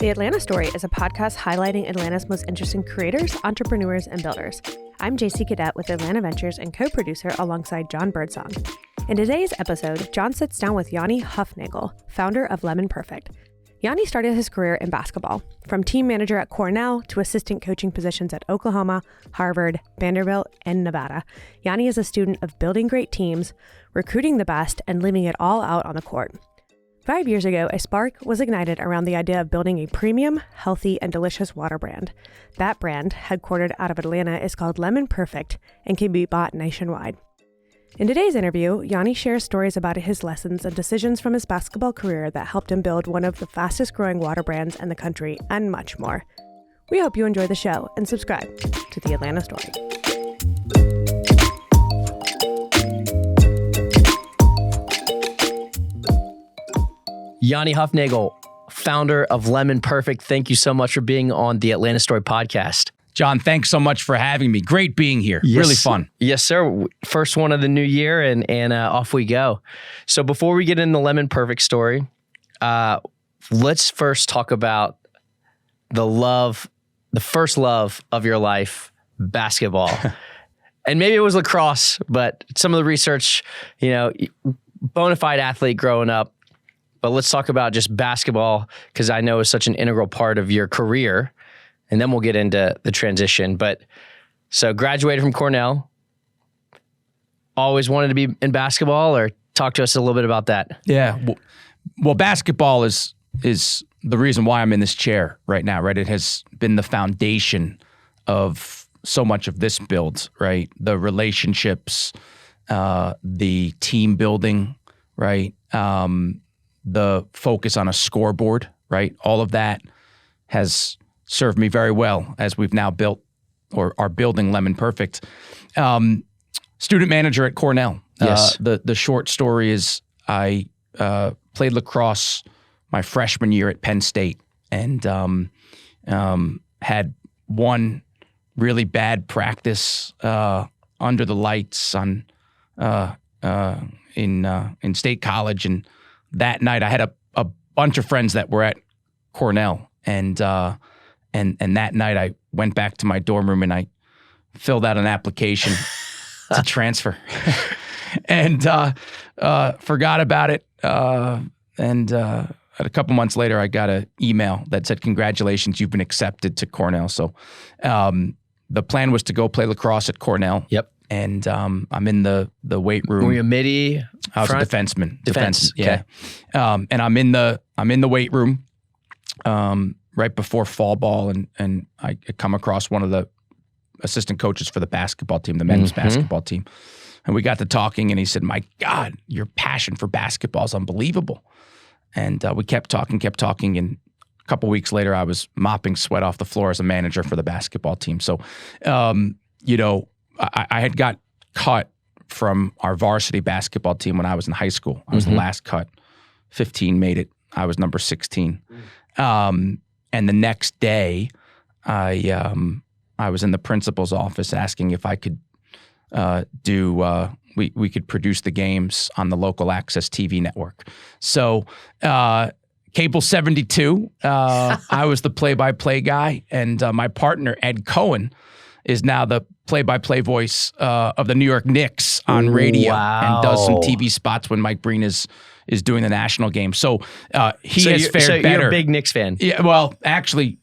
The Atlanta Story is a podcast highlighting Atlanta's most interesting creators, entrepreneurs, and builders. I'm JC Cadet with Atlanta Ventures and co-producer alongside Jon Birdsong. In today's episode, Jon sits down with Yanni Hufnagel, founder of Lemon Perfect. Yanni started his career in basketball, from team manager at Cornell to assistant coaching positions at Oklahoma, Harvard, Vanderbilt, and Nevada. Yanni is a student of building great teams, recruiting the best, and living it all out on the court. 5 years ago, a spark was ignited around the idea of building a premium, healthy, and delicious water brand. That brand, headquartered out of Atlanta, is called Lemon Perfect and can be bought nationwide. In today's interview, Yanni shares stories about his lessons and decisions from his basketball career that helped him build one of the fastest growing water brands in the country, and much more. We hope you enjoy the show and subscribe to The Atlanta Story. Yanni Hufnagel, founder of Lemon Perfect. Thank you so much for being on the Atlanta Story podcast. Jon, thanks so much for having me. Great being here. Yes. Really fun. Yes, sir. First one of the new year, and off we go. So before we get into the Lemon Perfect story, let's first talk about the first love of your life, basketball. And maybe it was lacrosse, but some of the research, bona fide athlete growing up. But let's talk about just basketball, because I know it's such an integral part of your career. And then we'll get into the transition. But so graduated from Cornell, always wanted to be in basketball, or talk to us a little bit about that. Yeah. Well, basketball is the reason why I'm in this chair right now, right? It has been the foundation of so much of this build, right? The relationships, the team building, right? The focus on a scoreboard, right? All of that has served me very well as we've now built or are building Lemon Perfect. Student manager at Cornell. Yes. The short story is I played lacrosse my freshman year at Penn State and had one really bad practice under the lights in State College, and that night I had a bunch of friends that were at Cornell, and that night I went back to my dorm room and I filled out an application to transfer, and forgot about it. And a couple months later, I got an email that said, "Congratulations, you've been accepted to Cornell." So the plan was to go play lacrosse at Cornell. Yep. And I'm in the weight room. Were you a midi? I was a defenseman. Defense. Yeah. Okay. And I'm in the weight room right before fall ball, and I come across one of the assistant coaches for the basketball team, the men's basketball team, and we got to talking, and he said, "My God, your passion for basketball is unbelievable." And we kept talking, and a couple weeks later, I was mopping sweat off the floor as a manager for the basketball team. So, I had got cut from our varsity basketball team when I was in high school. I was the last cut. 15 made it. I was number 16. And the next day, I was in the principal's office asking if I could we could produce the games on the local access TV network. So Cable 72, I was the play-by-play guy, and my partner, Ed Cohen, is now the play-by-play voice of the New York Knicks on radio. Wow. And does some TV spots when Mike Breen is doing the national game. So he has fared better. You're a big Knicks fan. Yeah, well, actually,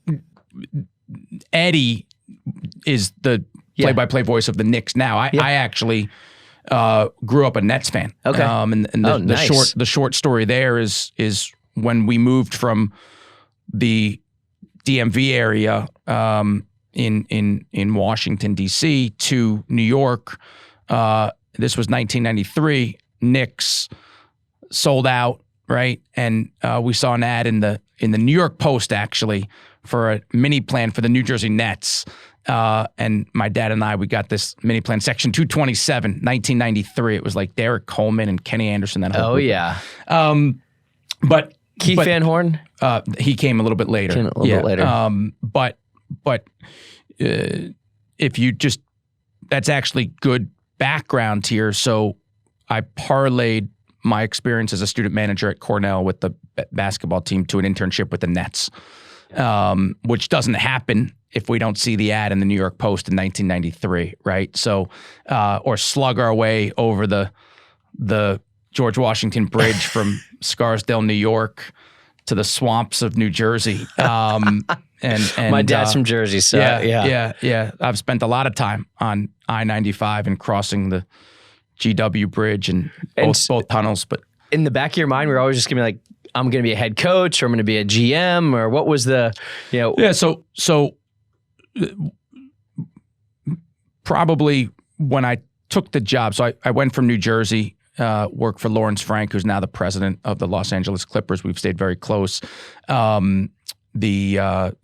Eddie is the play-by-play voice of the Knicks now. I actually grew up a Nets fan. Okay. And nice. the short story there is when we moved from the DMV area in Washington, D.C. to New York. This was 1993. Knicks sold out, right? And we saw an ad in the New York Post, actually, for a mini plan for the New Jersey Nets. And my dad and we got this mini plan, Section 227, 1993. It was like Derek Coleman and Kenny Anderson. That whole group. Yeah. But Keith Van Horn? He came a little bit later. Bit later. But if you just, that's actually good background here. So I parlayed my experience as a student manager at Cornell with the basketball team to an internship with the Nets. which doesn't happen if we don't see the ad in the New York Post in 1993, right? So, or slug our way over the George Washington Bridge from Scarsdale, New York, to the swamps of New Jersey. And my dad's from Jersey, so yeah. I've spent a lot of time on I-95 and crossing the GW Bridge and both tunnels. But in the back of your mind, we're always just gonna be like, I'm going to be a head coach, or I'm going to be a GM, or what was the, Yeah, so probably when I took the job, so I went from New Jersey, worked for Lawrence Frank, who's now the president of the Los Angeles Clippers. We've stayed very close. I got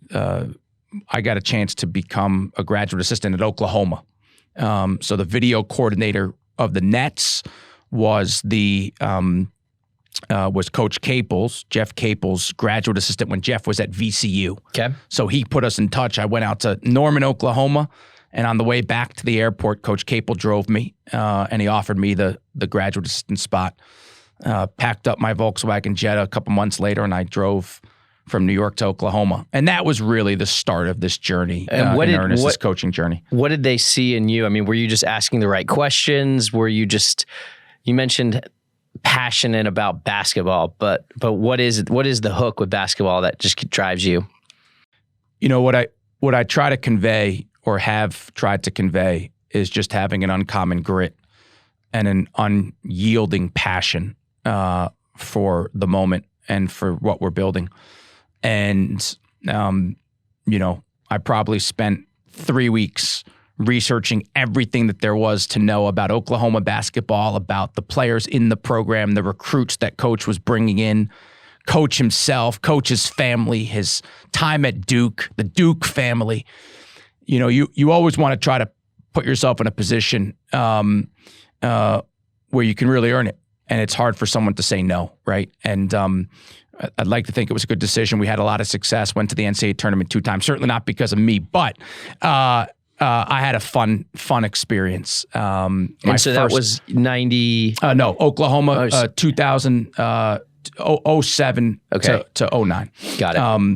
a chance to become a graduate assistant at Oklahoma. So the video coordinator of the Nets was was Coach Caples, Jeff Caples, graduate assistant when Jeff was at VCU. Okay. So he put us in touch. I went out to Norman, Oklahoma, and on the way back to the airport, Coach Capel drove me, and he offered me the graduate assistant spot. Packed up my Volkswagen Jetta a couple months later, and I drove from New York to Oklahoma. And that was really the start of this journey, this coaching journey. What did they see in you? I mean, were you just asking the right questions? Were you mentioned passionate about basketball, but what is the hook with basketball that just drives you? What I try to convey, or have tried to convey, is just having an uncommon grit and an unyielding passion for the moment and for what we're building. And I probably spent 3 weeks researching everything that there was to know about Oklahoma basketball, about the players in the program, the recruits that Coach was bringing in, Coach himself, Coach's family, his time at Duke, the Duke family. You always want to try to put yourself in a position where you can really earn it. And it's hard for someone to say no, right? And I'd like to think it was a good decision. We had a lot of success, went to the NCAA tournament 2 times, certainly not because of me, but I had a fun experience. And so that was 90? No, Oklahoma, 2000, 07 to 09. Got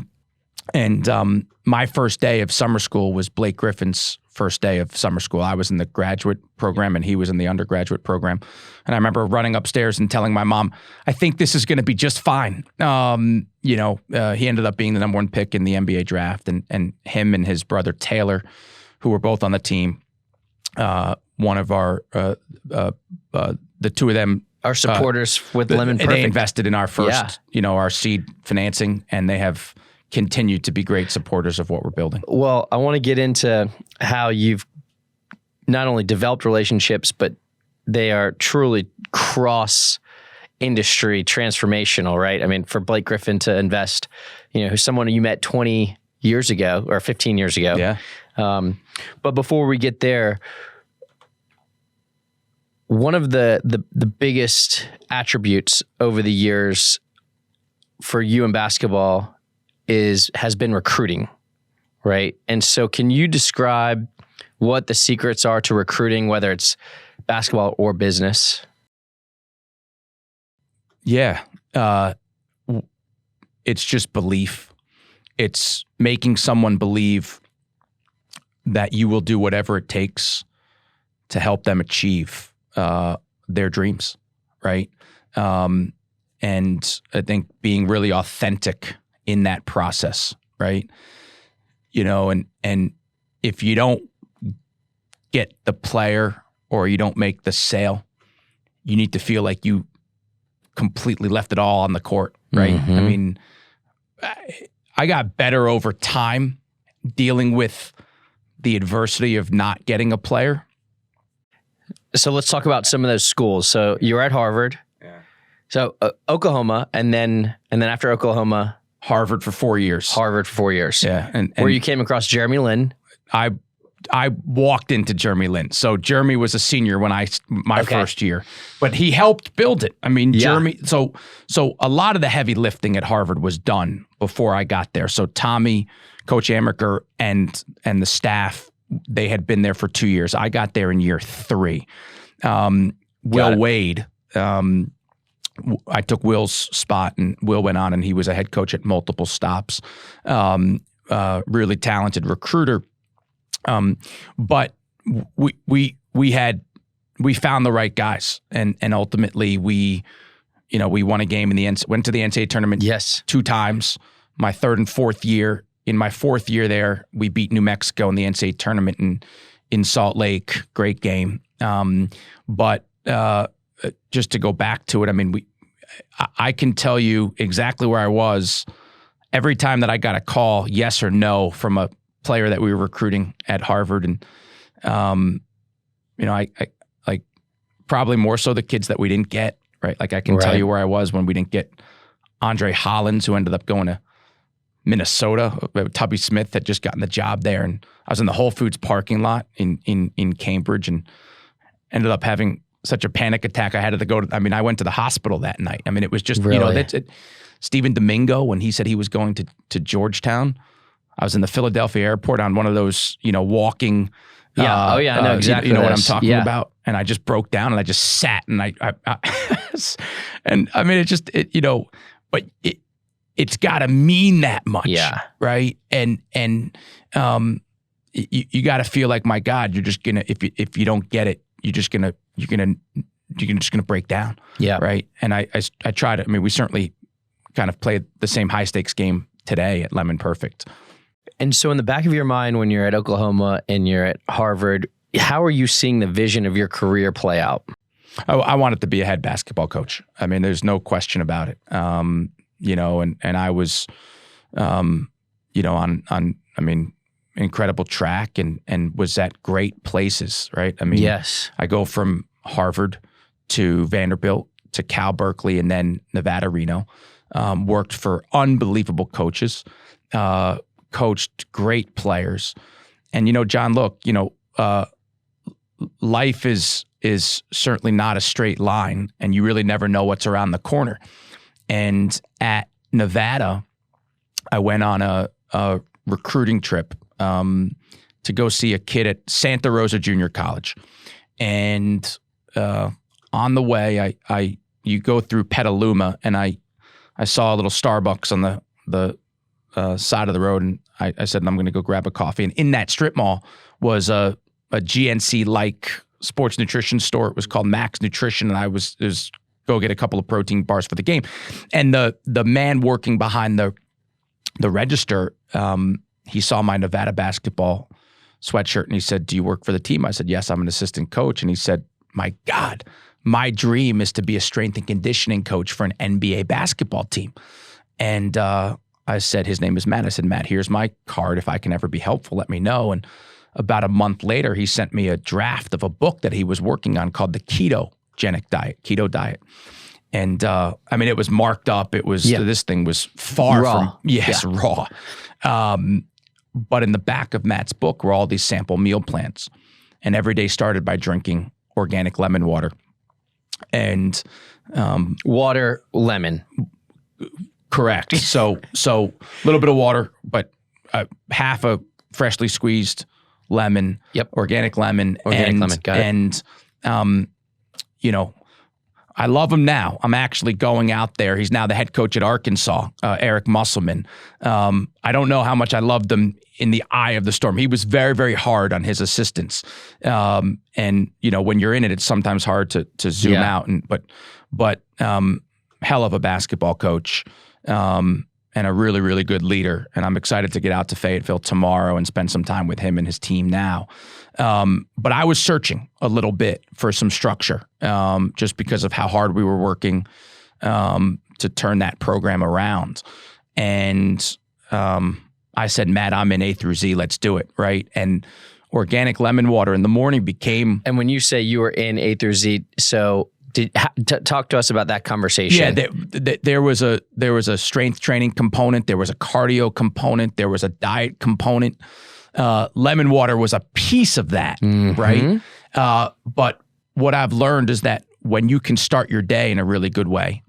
it. My first day of summer school was Blake Griffin's first day of summer school. I was in the graduate program and he was in the undergraduate program. And I remember running upstairs and telling my mom, I think this is going to be just fine. He ended up being the number 1 pick in the NBA draft, and him and his brother Taylor, who were both on the team. One of our, the two of them, our supporters with Lemon Perfect. They invested in our first, our seed financing, and they have continued to be great supporters of what we're building. Well, I want to get into how you've not only developed relationships, but they are truly cross-industry transformational, right? I mean, for Blake Griffin to invest, who's someone you met 20 years ago or 15 years ago. Yeah. But before we get there, one of the biggest attributes over the years for you in basketball has been recruiting, right? And so can you describe what the secrets are to recruiting, whether it's basketball or business? Yeah. It's just belief. It's making someone believe that you will do whatever it takes to help them achieve their dreams, right? And I think being really authentic in that process, right? And if you don't get the player or you don't make the sale, you need to feel like you completely left it all on the court, right? Mm-hmm. I mean, I got better over time dealing with the adversity of not getting a player. So let's talk about some of those schools. So you were at Harvard. Yeah. So Oklahoma, and then after Oklahoma, Harvard for 4 years. Yeah. And where you came across Jeremy Lin. I walked into Jeremy Lin. So Jeremy was a senior when my first year, but he helped build it. I mean, Jeremy. So a lot of the heavy lifting at Harvard was done before I got there. So Tommy, Coach Amaker, and the staff, they had been there for 2 years. I got there in year 3. Will Wade, I took Will's spot, and Will went on, and he was a head coach at multiple stops. Really talented recruiter. But we found the right guys, and ultimately we won a game went to the NCAA tournament. Yes. 2 times. My 3rd and 4th year. In my 4th year there, we beat New Mexico in the NCAA tournament in Salt Lake. Great game. But just to go back to it, I mean, I can tell you exactly where I was every time that I got a call, yes or no, from a player that we were recruiting at Harvard. And, I like probably more so the kids that we didn't get, right? Like I can tell you where I was when we didn't get Andre Hollins, who ended up going to Minnesota. Tubby Smith had just gotten the job there. And I was in the Whole Foods parking lot in Cambridge and ended up having such a panic attack. I had to go I went to the hospital that night. I mean, it was just, that's it. Stephen Domingo, when he said he was going to Georgetown, I was in the Philadelphia airport on one of those, walking. I know exactly. You know what I'm talking about? And I just broke down and I just sat and I and I mean, but it's got to mean that much. Yeah. Right. And you got to feel like, my God, you're just gonna, if you don't get it, you're just gonna break down. Yeah. Right. And I tried it. I mean, we certainly kind of played the same high stakes game today at Lemon Perfect. And so in the back of your mind, when you're at Oklahoma and you're at Harvard, how are you seeing the vision of your career play out? I wanted to be a head basketball coach. I mean, there's no question about it. And I was, on incredible track and was at great places, right? I mean, yes. I go from Harvard to Vanderbilt to Cal Berkeley and then Nevada, Reno. Worked for unbelievable coaches, coached great players. And, John, look, life is certainly not a straight line, and you really never know what's around the corner. And at Nevada, I went on a recruiting trip to go see a kid at Santa Rosa Junior College. And on the way, you go through Petaluma, and I saw a little Starbucks on the side of the road, and I said, I'm going to go grab a coffee. And in that strip mall was a GNC-like sports nutrition store. It was called Max Nutrition, and I was go get a couple of protein bars for the game. And the man working behind the register, he saw my Nevada basketball sweatshirt, and he said, "Do you work for the team?" I said, "Yes, I'm an assistant coach." And he said, "My God, my dream is to be a strength and conditioning coach for an NBA basketball team." And I said, his name is Matt. I said, "Matt, here's my card. If I can ever be helpful, let me know." And about a month later, he sent me a draft of a book that he was working on called The Keto Diet. And it was marked up. It was, this thing was far raw. From, raw. But in the back of Matt's book were all these sample meal plans. And every day started by drinking organic lemon water. And water, lemon. Correct. So a little bit of water, but half a freshly squeezed lemon, organic lemon. Got it. And, I love him now. I'm actually going out there. He's now the head coach at Arkansas, Eric Musselman. I don't know how much I loved him in the eye of the storm. He was very, very hard on his assistants. And, when you're in it, it's sometimes hard to zoom out. But hell of a basketball coach. And a really, really good leader. And I'm excited to get out to Fayetteville tomorrow and spend some time with him and his team now. But I was searching a little bit for some structure, just because of how hard we were working to turn that program around. And I said, "Matt, I'm in A through Z. Let's do it," right? And organic lemon water in the morning became... And when you say you were in A through Z, so... talk to us about that conversation. Yeah, there was a strength training component. There was a cardio component. There was a diet component. Lemon water was a piece of that, right? But what I've learned is that when you can start your day in a really good way,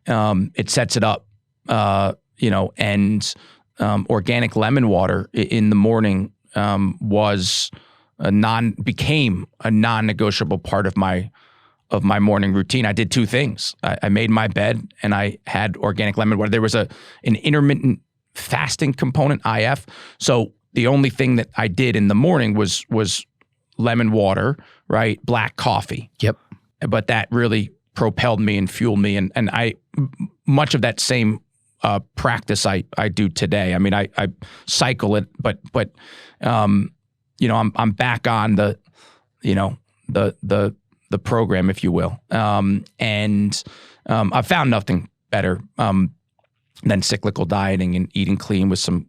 it sets it up, and organic lemon water in the morning became a non-negotiable part of my of my morning routine, I did two things. I made my bed and I had organic lemon water. There was an intermittent fasting component, IF. So the only thing that I did in the morning was lemon water, right? Black coffee. Yep. But that really propelled me and fueled me. And I, much of that same practice I do today. I mean, I cycle it, but you know, I'm back on the program, if you will. And I found nothing better than cyclical dieting and eating clean with some,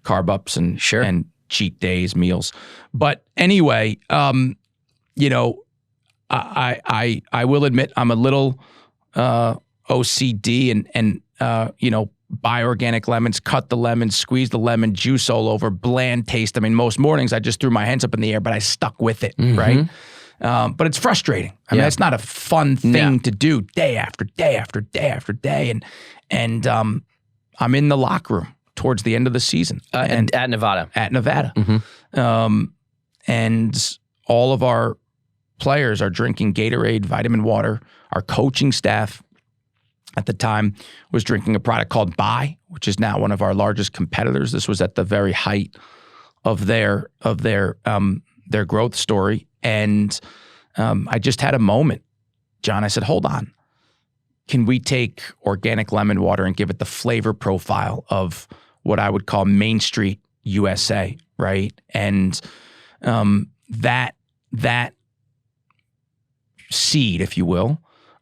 carb ups and Sure. and cheat days, meals. But anyway, I will admit I'm a little OCD and buy organic lemons, cut the lemon, squeeze the lemon juice all over, bland taste. I mean, most mornings I just threw my hands up in the air, but I stuck with it, right? But it's frustrating. I mean, it's not a fun thing to do day after day after day after day. And I'm in the locker room towards the end of the season. And at Nevada. At Nevada. And all of our players are drinking Gatorade, vitamin water. Our coaching staff at the time was drinking a product called Bai, which is now one of our largest competitors. This was at the very height of their growth story. And I just had a moment, John. I said, hold on. Can we take organic lemon water and give it the flavor profile of what I would call Main Street USA, right? And that seed, if you will,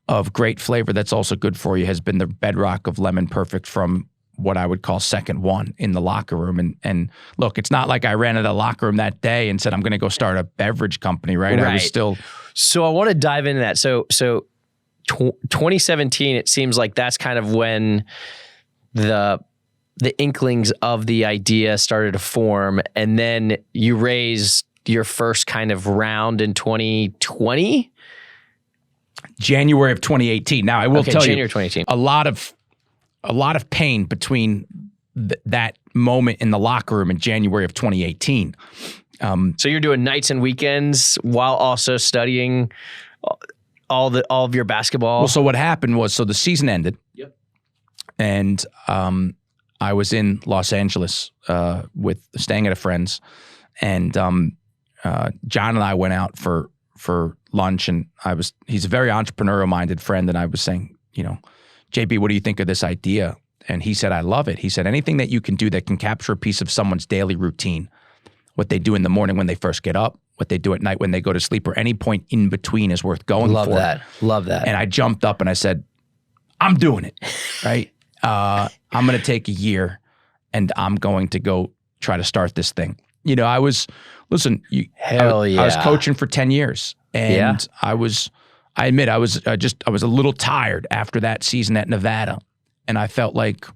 of great flavor that's also good for you has been the bedrock of Lemon Perfect from what I would call second one in the locker room. And look, it's not like I ran into the locker room that day and said, I'm going to go start a beverage company, right? I was still... So I want to dive into that. So 2017, it seems like that's kind of when the inklings of the idea started to form. And then you raised your first kind of round in 2020? January of 2018. Now I will tell January you, 2018. a lot of pain between that moment in the locker room in January of 2018. So you're doing nights and weekends while also studying all of your basketball. Well, so what happened was, the season ended. Yep. And I was in Los Angeles staying at a friend's, and John and I went out for lunch, and he's a very entrepreneurial minded friend, and I was saying, JB, what do you think of this idea? And he said, I love it. He said, anything that you can do that can capture a piece of someone's daily routine, what they do in the morning when they first get up, what they do at night when they go to sleep, or any point in between is worth going for. Love that. And I jumped up and I said, I'm doing it, right? I'm going to take a year and I'm going to go try to start this thing. I was coaching for 10 years. And I admit I was a little tired after that season at Nevada. And I felt like,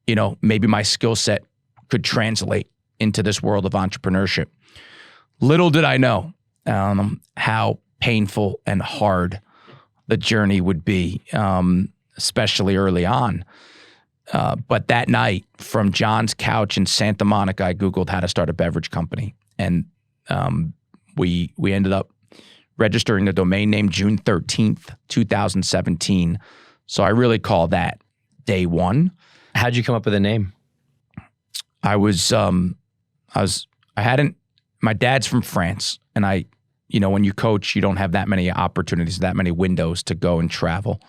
maybe my skill set could translate into this world of entrepreneurship. Little did I know how painful and hard the journey would be, especially early on. But that night, from John's couch in Santa Monica, I Googled how to start a beverage company. And we ended up registering the domain name June 13th, 2017. So I really call that day one. How'd you come up with a name? My dad's from France, and when you coach, you don't have that many opportunities, that many windows to go and travel.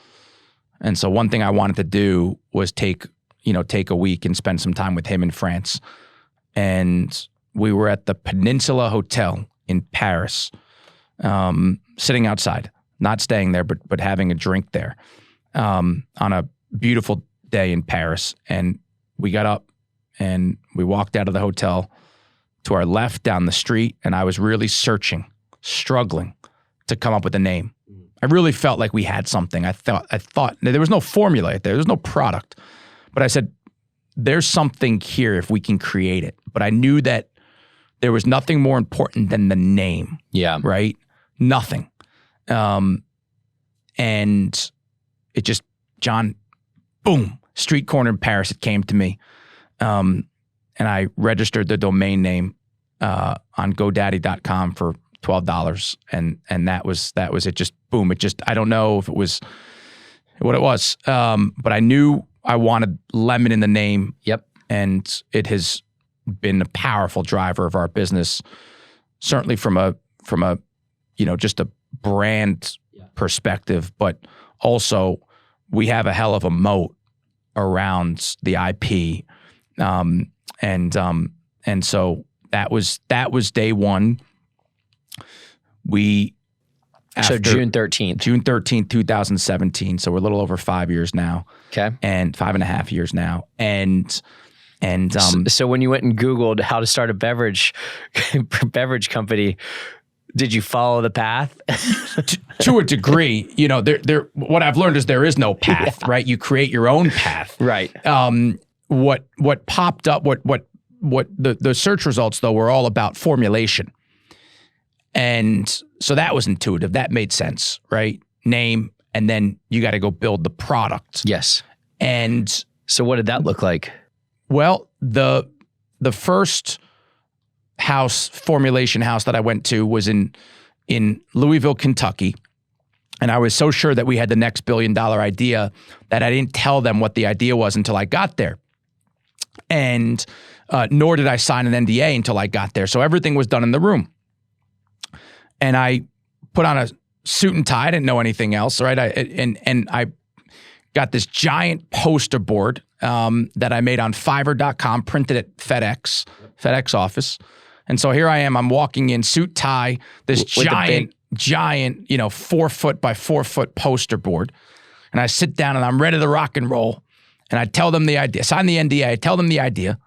And so one thing I wanted to do was take a week and spend some time with him in France. And we were at the Peninsula Hotel in Paris, sitting outside, not staying there, but having a drink there, on a beautiful day in Paris. And we got up and we walked out of the hotel to our left down the street, and I was really struggling to come up with a name. I really felt like we had something. I thought there was no formula there. There's no product. But I said, there's something here if we can create it. But I knew that there was nothing more important than the name. Yeah. Right? Nothing. And it just, John, boom, street corner in Paris, it came to me. And I registered the domain name on GoDaddy.com for $12, and that was it. Just boom. It just, I don't know if it was what it was, but I knew I wanted lemon in the name. Yep. And it has been a powerful driver of our business, certainly from a just a brand perspective, but also we have a hell of a moat around the IP, and so that was day one. So June 13th, 2017. So we're a little over 5 years now. Okay. And 5.5 years now. And so when you went and Googled how to start a beverage company, did you follow the path? to a degree, what I've learned is there is no path, right? You create your own path. Right. What popped up, what the search results though were all about formulation. And so that was intuitive. That made sense, right? Name, and then you got to go build the product. Yes. And so what did that look like? Well, the first formulation house that I went to was in Louisville, Kentucky. And I was so sure that we had the next $1 billion idea that I didn't tell them what the idea was until I got there. And nor did I sign an NDA until I got there. So everything was done in the room. And I put on a suit and tie. I didn't know anything else, right? I got this giant poster board that I made on Fiverr.com, printed at FedEx office. And so here I am. I'm walking in, suit, tie, this giant, 4 foot by 4 foot poster board. And I sit down and I'm ready to rock and roll. And I tell them the idea, sign the NDA, I tell them the idea.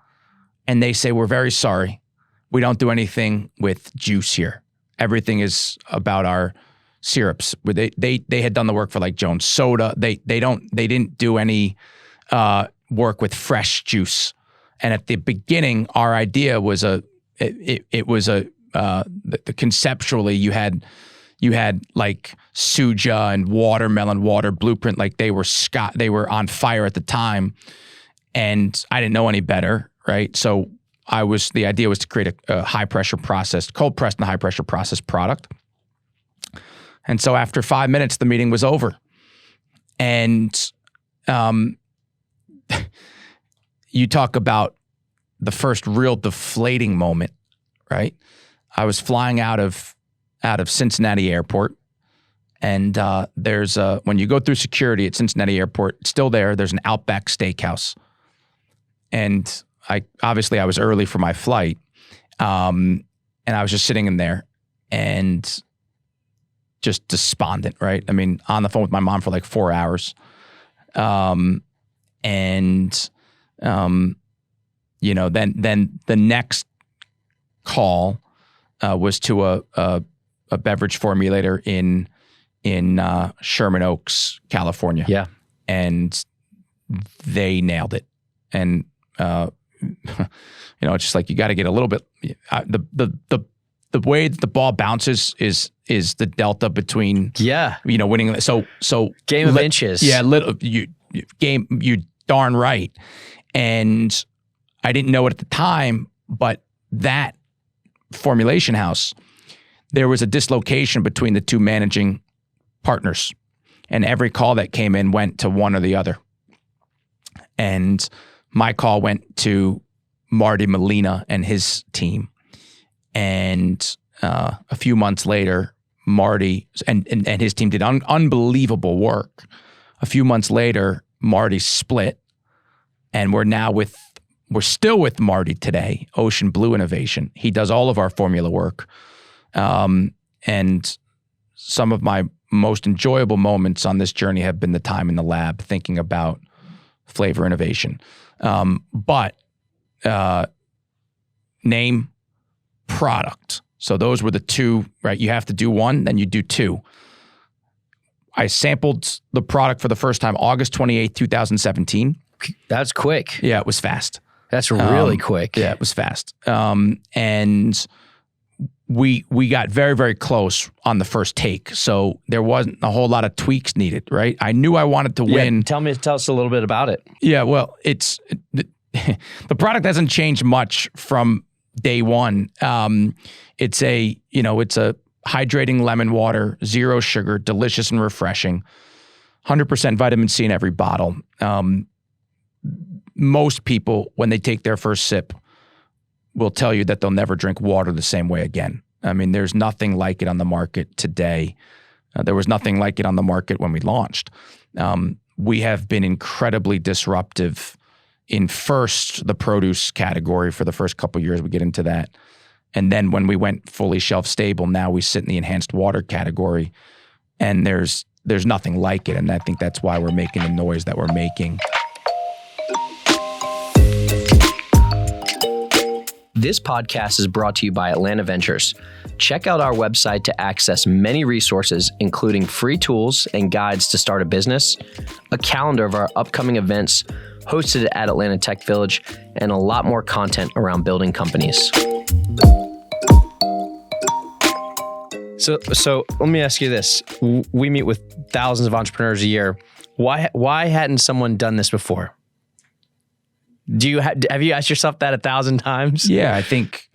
And they say, we're very sorry. We don't do anything with juice here. Everything is about our syrups. They had done the work for like Jones Soda. They didn't do any work with fresh juice. And at the beginning, our idea was conceptually you had like Suja and watermelon water blueprint, like they were on fire at the time, and I didn't know any better, right? So the idea was to create a cold pressed and high pressure processed product. And so after 5 minutes, the meeting was over. And you talk about the first real deflating moment, right? I was flying out of Cincinnati Airport, and there's when you go through security at Cincinnati Airport, it's still there. There's an Outback Steakhouse, and I was early for my flight, and I was just sitting in there and just despondent, right? I mean, on the phone with my mom for like 4 hours, then the next call was to a beverage formulator in Sherman Oaks, California. Yeah, and they nailed it. And it's just like you got to get a little bit. The way that the ball bounces is the delta between winning. So game of inches. Yeah, you darn right. And I didn't know it at the time, but that formulation house, there was a dislocation between the two managing partners, and every call that came in went to one or the other. And my call went to Marty Molina and his team. And a few months later, Marty and his team did unbelievable work. A few months later, Marty split, and we're still with Marty today, Ocean Blue Innovation. He does all of our formula work. And some of my most enjoyable moments on this journey have been the time in the lab thinking about flavor innovation. But name, product. So those were the two, right? You have to do one, then you do two. I sampled the product for the first time August 28th, 2017. That's quick. Yeah, it was fast. That's really quick. Yeah, it was fast. And we got very, very close on the first take. So there wasn't a whole lot of tweaks needed, right? I knew I wanted to win. Tell us a little bit about it. Yeah, well, the product hasn't changed much from day one. It's a hydrating lemon water, 0 sugar, delicious and refreshing, 100% vitamin C in every bottle. Most people, when they take their first sip, will tell you that they'll never drink water the same way again. I mean, there's nothing like it on the market today. There was nothing like it on the market when we launched. We have been incredibly disruptive in first the produce category for the first couple of years. We get into that. And then when we went fully shelf stable, now we sit in the enhanced water category, and there's nothing like it. And I think that's why we're making the noise that we're making. This podcast is brought to you by Atlanta Ventures. Check out our website to access many resources, including free tools and guides to start a business, a calendar of our upcoming events hosted at Atlanta Tech Village, and a lot more content around building companies. So let me ask you this. We meet with thousands of entrepreneurs a year. Why hadn't someone done this before? Have you asked yourself that 1,000 times? Yeah, I think.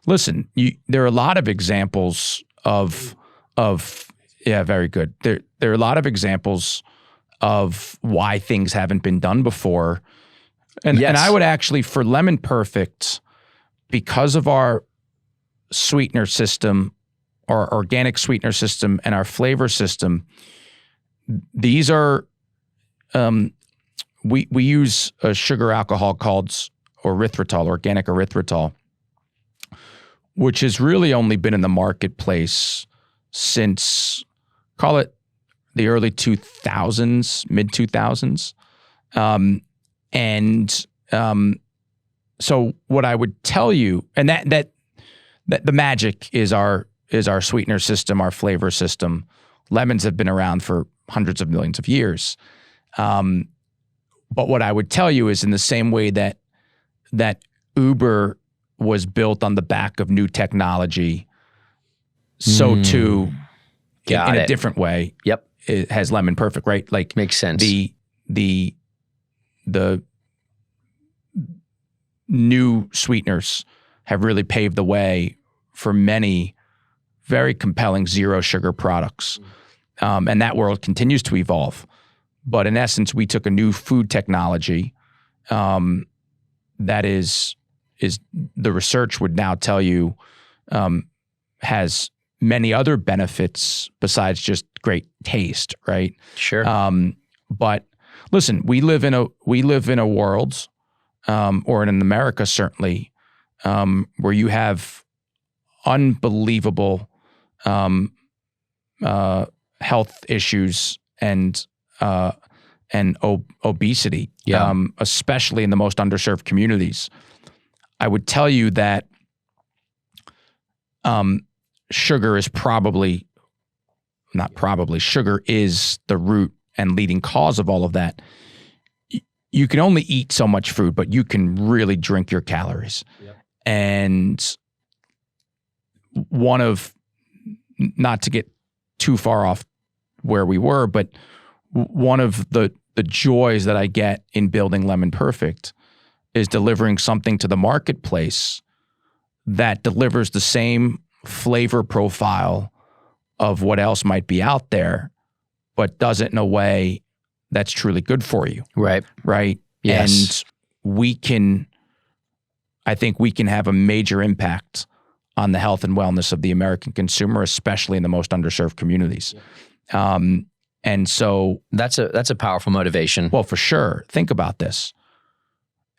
Listen, there are a lot of examples of. Yeah, very good. There are a lot of examples of why things haven't been done before, and I would actually, for Lemon Perfect, because of our sweetener system, our organic sweetener system, and our flavor system, these are. We use a sugar alcohol called erythritol, organic erythritol, which has really only been in the marketplace since, call it the early 2000s, mid 2000s. So what I would tell you, and that the magic is our sweetener system, our flavor system. Lemons have been around for hundreds of millions of years. But what I would tell you is, in the same way that Uber was built on the back of new technology, so too, in a different way, it has Lemon Perfect, right? Like, makes sense. The new sweeteners have really paved the way for many very compelling 0 sugar products, and that world continues to evolve. But in essence, we took a new food technology that is the research would now tell you has many other benefits besides just great taste, right? Sure. But listen, we live in a world, or in America certainly, where you have unbelievable health issues and obesity, especially in the most underserved communities. I would tell you that sugar is sugar is the root and leading cause of all of that. You can only eat so much food, but you can really drink your calories. Yep. And not to get too far off where we were, but one of the joys that I get in building Lemon Perfect is delivering something to the marketplace that delivers the same flavor profile of what else might be out there, but does it in a way that's truly good for you. Right. Right. Yes. And I think we can have a major impact on the health and wellness of the American consumer, especially in the most underserved communities. And so that's a powerful motivation. Well, for sure. Think about this.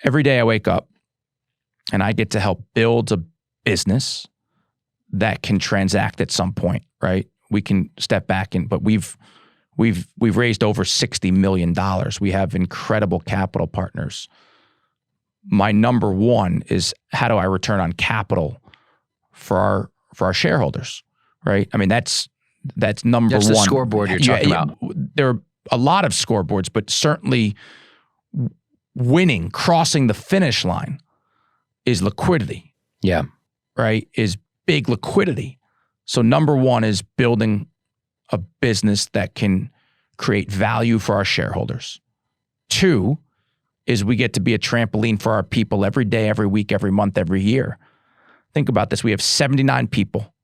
Every day I wake up and I get to help build a business that can transact at some point, right? We can step back but we've raised over $60 million. We have incredible capital partners. My number one is, how do I return on capital for our shareholders, right? I mean, that's number one. That's the scoreboard you're talking about. There are a lot of scoreboards, but certainly winning, crossing the finish line is liquidity. Yeah. Right? Is big liquidity. So number one is building a business that can create value for our shareholders. 2 is we get to be a trampoline for our people every day, every week, every month, every year. Think about this. We have 79 people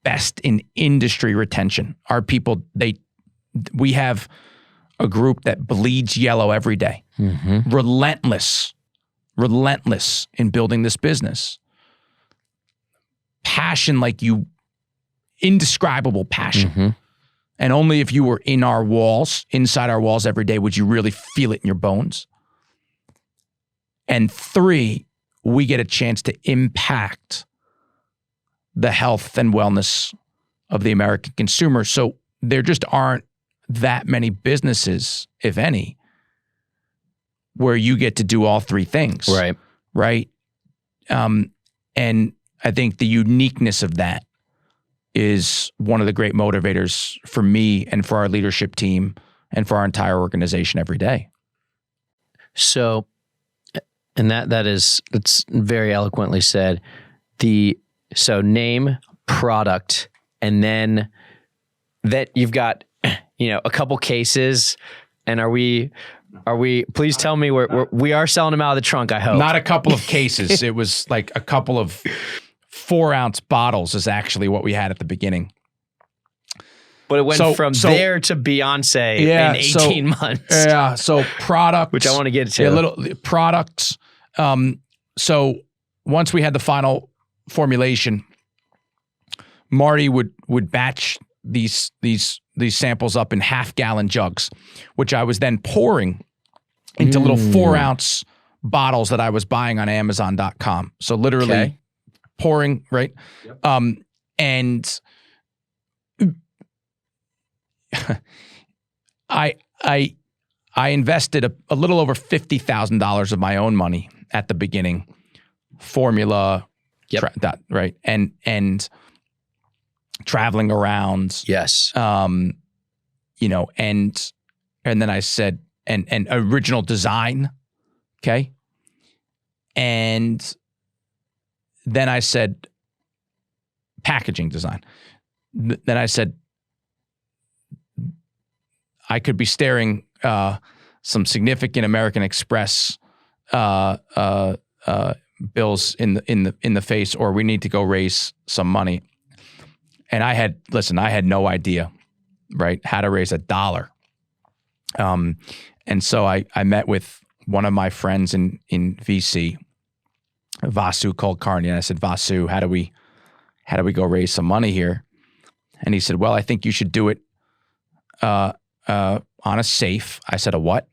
best in industry retention. Our people, we have a group that bleeds yellow every day. Mm-hmm. Relentless in building this business. Passion indescribable passion. Mm-hmm. And only if you were inside our walls every day, would you really feel it in your bones. And 3, we get a chance to impact the health and wellness of the American consumer. So there just aren't that many businesses, if any, where you get to do all 3 things. Right. And I think the uniqueness of that is one of the great motivators for me and for our leadership team and for our entire organization every day. So, and that's very eloquently said. So name, product, and then that you've got, a couple cases. And are we, please tell me we are selling them out of the trunk, I hope. Not a couple of cases. It was like a couple of 4-ounce bottles is actually what we had at the beginning. But it went from there to Beyonce in 18 months. Yeah. So products, which I want to get to. Little products. So once we had the final formulation, Marty would batch these samples up in half-gallon jugs, which I was then pouring into little 4-ounce bottles that I was buying on Amazon.com. So literally pouring, right? Yep. And I invested a little over $50,000 of my own money at the beginning. Formula, right? And traveling around. Yes. And then I said, and original design, okay? And then I said, packaging design. Then I said, I could be staring some significant American Express bills in the face, or we need to go raise some money. And I had no idea, right, how to raise $1. And so I met with one of my friends in VC, Vasu Kulkarni, and I said, Vasu, how do we go raise some money here? And he said, well, I think you should do it on a safe. I said, a what?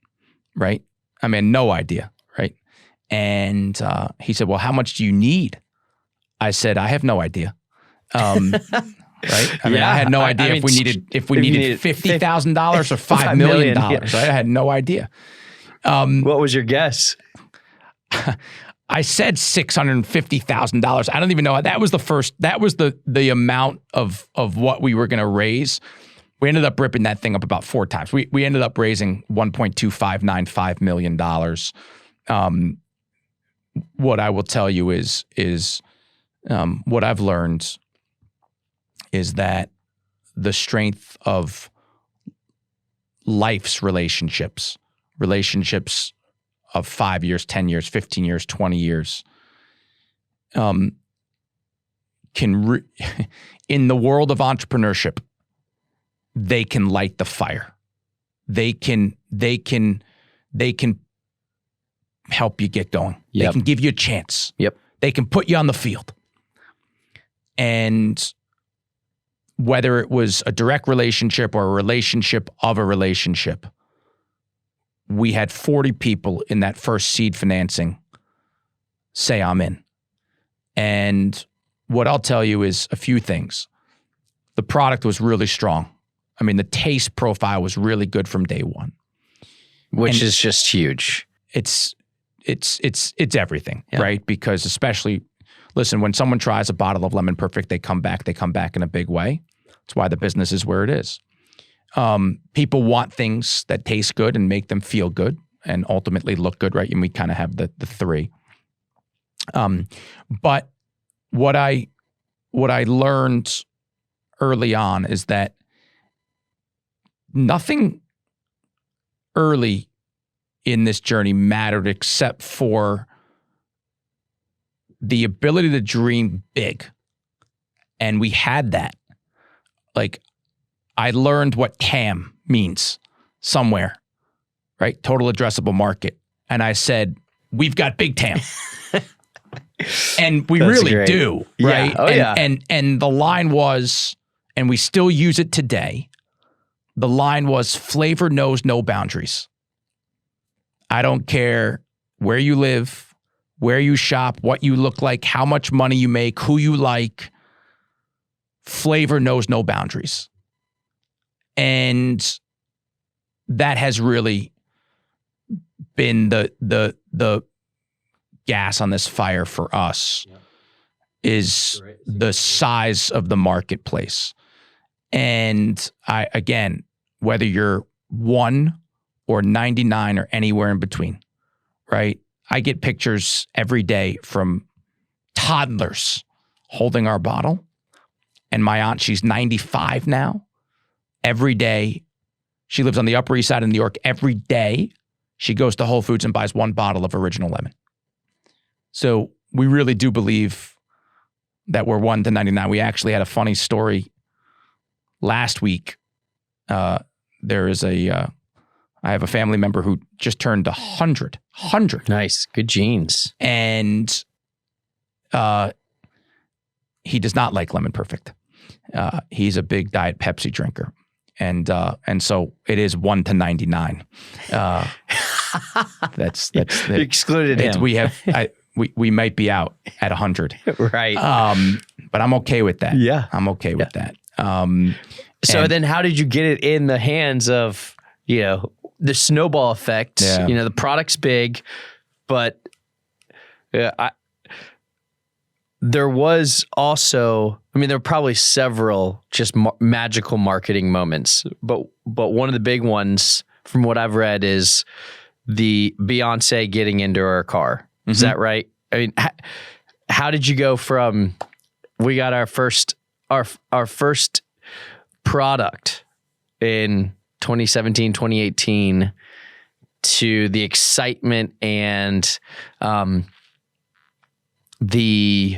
Right? I mean, no idea, right? And he said, well, how much do you need? I said, I have no idea. Right? I mean, I had no idea if we needed $50,000 or $5 million. Right? I had no idea. What was your guess? I said $650,000. I don't even know. That was the amount of what we were going to raise. We ended up ripping that thing up about 4 times. We ended up raising $1.2595 million. What I will tell you is what I've learned is that the strength of life's relationships of 5 years, 10 years, 15 years, 20 years, in the world of entrepreneurship, they can light the fire. They can help you get going. Yep. They can give you a chance. Yep. They can put you on the field. And whether it was a direct relationship or a relationship of a relationship, we had 40 people in that first seed financing say, I'm in. And what I'll tell you is a few things. The product was really strong. I mean, the taste profile was really good from day one. Which is just huge. It's everything, right? Because especially, listen, when someone tries a bottle of Lemon Perfect, they come back in a big way. That's why the business is where it is. People want things that taste good and make them feel good and ultimately look good, right? And we kind of have the 3. But what I learned early on is that nothing early in this journey mattered except for the ability to dream big. And we had that. like I learned what TAM means somewhere, right? Total addressable market. And I said, we've got big TAM. And we That's really great. do, Yeah. right? Oh, yeah. And the line was, and we still use it today, the line was, flavor knows no boundaries. I don't care where you live, where you shop, what you look like, how much money you make, who you like. Flavor knows no boundaries. And that has really been the gas on this fire for us, is the size of the marketplace. And again, whether you're 1 or 99 or anywhere in between, right? I get pictures every day from toddlers holding our bottle. And my aunt, she's 95 now. Every day, she lives on the Upper East Side of New York. Every day, she goes to Whole Foods and buys 1 bottle of original lemon. So we really do believe that we're 1 to 99. We actually had a funny story last week. There is I have a family member who just turned 100. Nice. Good genes. And he does not like Lemon Perfect. He's a big Diet Pepsi drinker. And so it is 1 to 99. That's Excluded him. We might be out at 100. Right. But I'm okay with that. Yeah. I'm okay with that. So then how did you get it in the hands of, the snowball effect? Yeah. The product's big, but there was also, there were probably several just magical marketing moments, but one of the big ones from what I've read is the Beyonce getting into her car. Is that right? How did you go from, we got our first product in 2017, 2018 to the excitement and the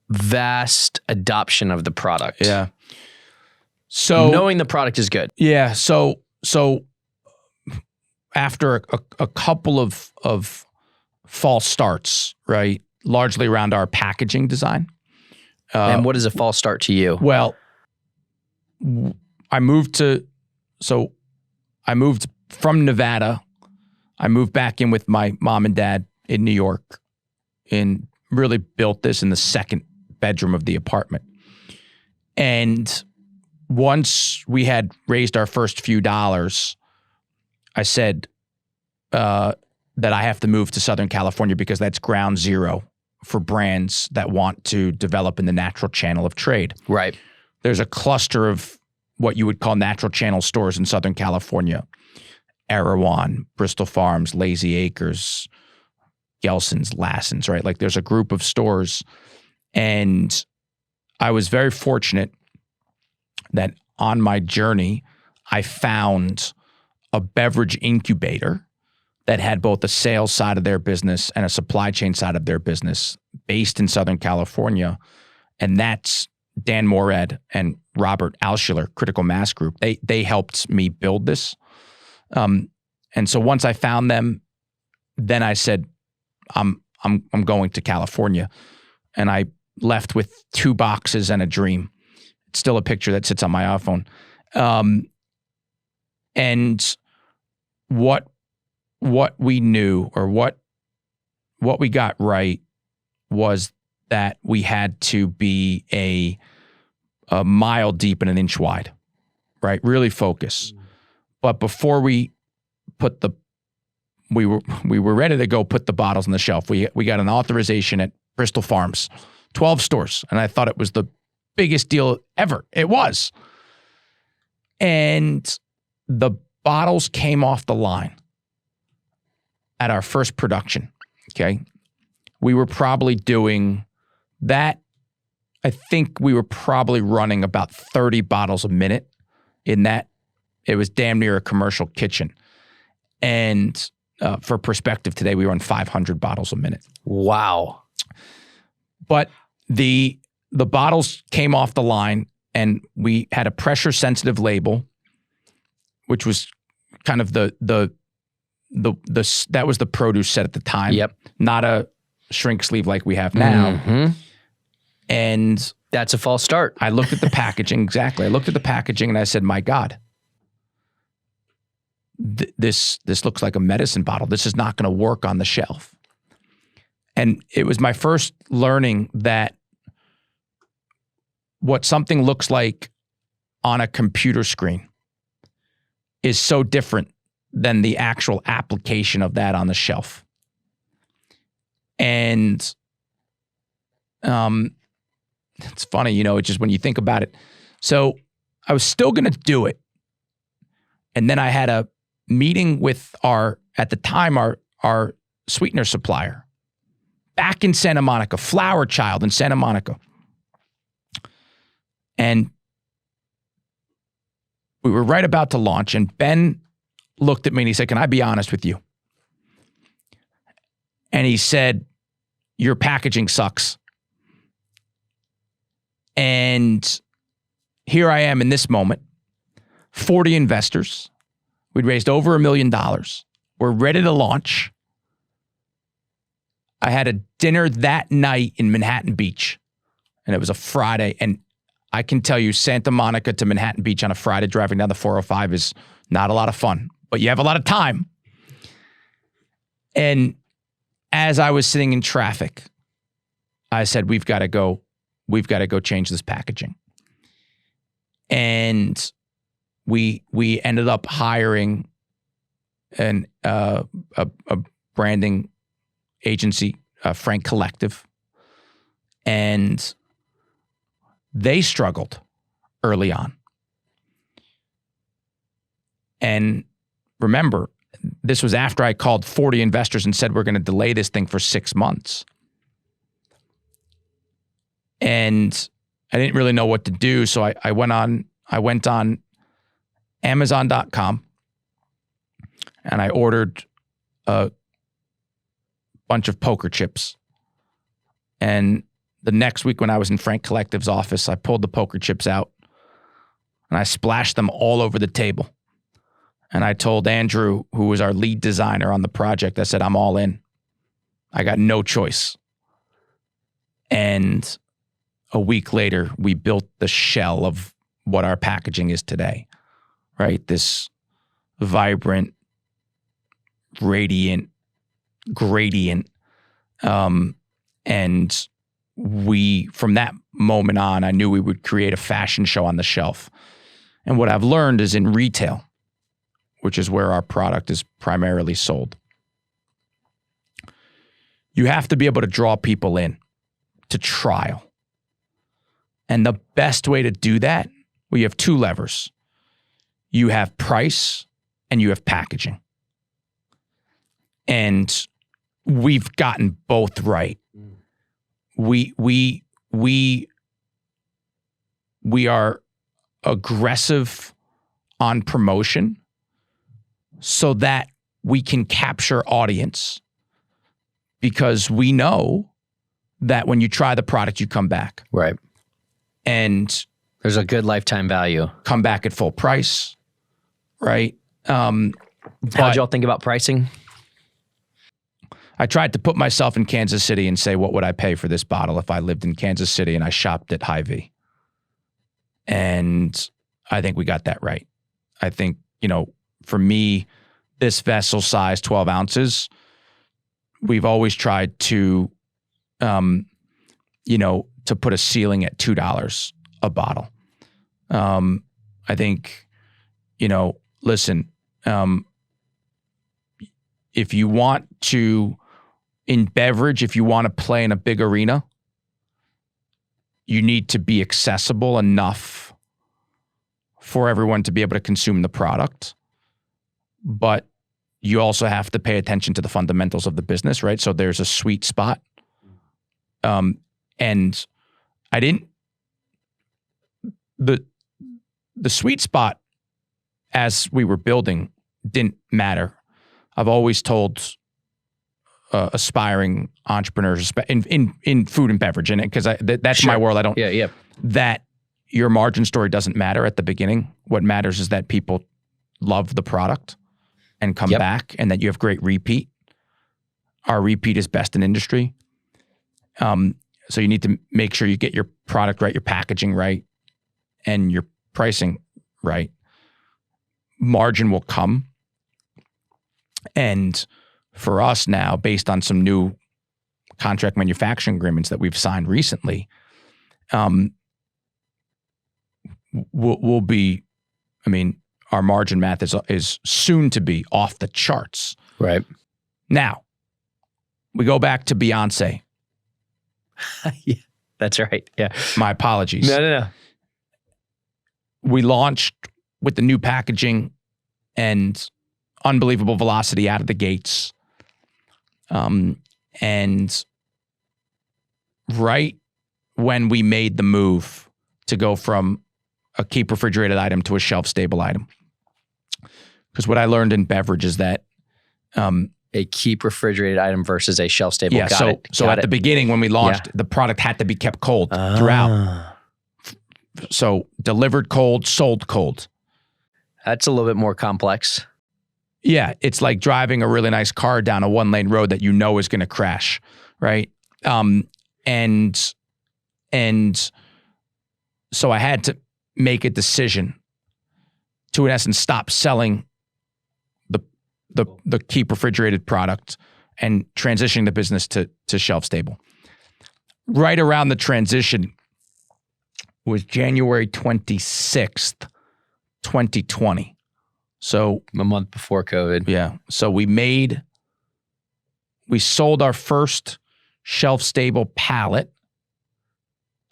vast adoption of the product? Yeah. So knowing the product is good. Yeah. So after a couple of false starts, right? Largely around our packaging design. And what is a false start to you? Well, I moved from Nevada. I moved back in with my mom and dad in New York and really built this in the second bedroom of the apartment. And once we had raised our first few dollars, I said that I have to move to Southern California because that's ground zero for brands that want to develop in the natural channel of trade. Right. There's a cluster of what you would call natural channel stores in Southern California. Erewhon, Bristol Farms, Lazy Acres, Gelson's, Lassen's, right? Like there's a group of stores. And I was very fortunate that on my journey, I found a beverage incubator that had both a sales side of their business and a supply chain side of their business based in Southern California. And that's Dan Mored and Robert Alschuler, Critical Mass Group. They helped me build this. And so once I found them, then I said, I'm going to California. And I left with 2 boxes and a dream. It's still a picture that sits on my iPhone. And what we knew, or what we got right, was that we had to be a mile deep and an inch wide, right? Really focus. But before we put we were ready to go put the bottles on the shelf. We got an authorization at Bristol Farms, 12 stores, and I thought it was the biggest deal ever. It was. And the bottles came off the line at our first production, okay? We were probably doing that. I think we were probably running about 30 bottles a minute in that. It was damn near a commercial kitchen. And for perspective, today we run 500 bottles a minute. Wow. But the bottles came off the line and we had a pressure sensitive label, which was kind of that was the produce set at the time. Yep. Not a shrink sleeve like we have now. Mm-hmm. And That's a false start. I looked at the packaging. Exactly. I looked at the packaging and I said, my God, this looks like a medicine bottle. This is not going to work on the shelf. And it was my first learning that what something looks like on a computer screen is so different than the actual application of that on the shelf. And it's funny, it's just when you think about it. So I was still going to do it. And then I had a meeting with at the time, our sweetener supplier back in Santa Monica, Flower Child in Santa Monica. And we were right about to launch, and Ben looked at me and he said, can I be honest with you? And he said, your packaging sucks. And here I am in this moment, 40 investors. We'd raised over $1 million. We're ready to launch. I had a dinner that night in Manhattan Beach, and it was a Friday. And I can tell you, Santa Monica to Manhattan Beach on a Friday driving down the 405 is not a lot of fun, but you have a lot of time. And as I was sitting in traffic, I said, we've got to go change this packaging. And we ended up hiring a branding agency, Frank Collective, and they struggled early on. And remember, this was after I called 40 investors and said we're going to delay this thing for 6 months. And I didn't really know what to do, so I went on Amazon.com and I ordered a bunch of poker chips. And the next week when I was in Frank Collective's office, I pulled the poker chips out and I splashed them all over the table. And I told Andrew, who was our lead designer on the project, I said, I'm all in. I got no choice. And a week later, we built the shell of what our packaging is today, right? This vibrant, radiant gradient. And from that moment on, I knew we would create a fashion show on the shelf. And what I've learned is in retail, which is where our product is primarily sold, you have to be able to draw people in to trial. And the best way to do that, well, you have two levers. You have price and you have packaging. And we've gotten both right. We are aggressive on promotion so that we can capture audience, because we know that when you try the product, you come back. Right. And there's a good lifetime value. Come back at full price, right? How'd y'all think about pricing? I tried to put myself in Kansas City and say, what would I pay for this bottle if I lived in Kansas City and I shopped at Hy-Vee? And I think we got that right. I think, for me, this vessel size, 12 ounces, we've always tried to, to put a ceiling at $2 a bottle. I think, listen, if you want to, in beverage, if you want to play in a big arena, you need to be accessible enough for everyone to be able to consume the product. But you also have to pay attention to the fundamentals of the business, right? So there's a sweet spot. And I didn't, the sweet spot as we were building didn't matter. I've always told aspiring entrepreneurs in food and beverage, and because that's my world. I don't. Yeah. That your margin story doesn't matter at the beginning. What matters is that people love the product and come back, and that you have great repeat. Our repeat is best in industry. So you need to make sure you get your product right, your packaging right, and your pricing right. Margin will come. And for us now, based on some new contract manufacturing agreements that we've signed recently, we'll be, our margin math is soon to be off the charts. Right. Now, we go back to Beyonce. Yeah, that's right. Yeah. My apologies. No. We launched with the new packaging and unbelievable velocity out of the gates. And right when we made the move to go from a keep refrigerated item to a shelf stable item. Because what I learned in beverage is that a keep refrigerated item versus a shelf stable. Yeah, so at the beginning when we launched, the product had to be kept cold throughout. So delivered cold, sold cold. That's a little bit more complex. Yeah, it's like driving a really nice car down a one-lane road that you know is going to crash, right? And so I had to make a decision to, in essence, stop selling the keep refrigerated product and transitioning the business to shelf stable. Right around the transition was January 26th, 2020. So a month before COVID. Yeah. So we sold our first shelf stable pallet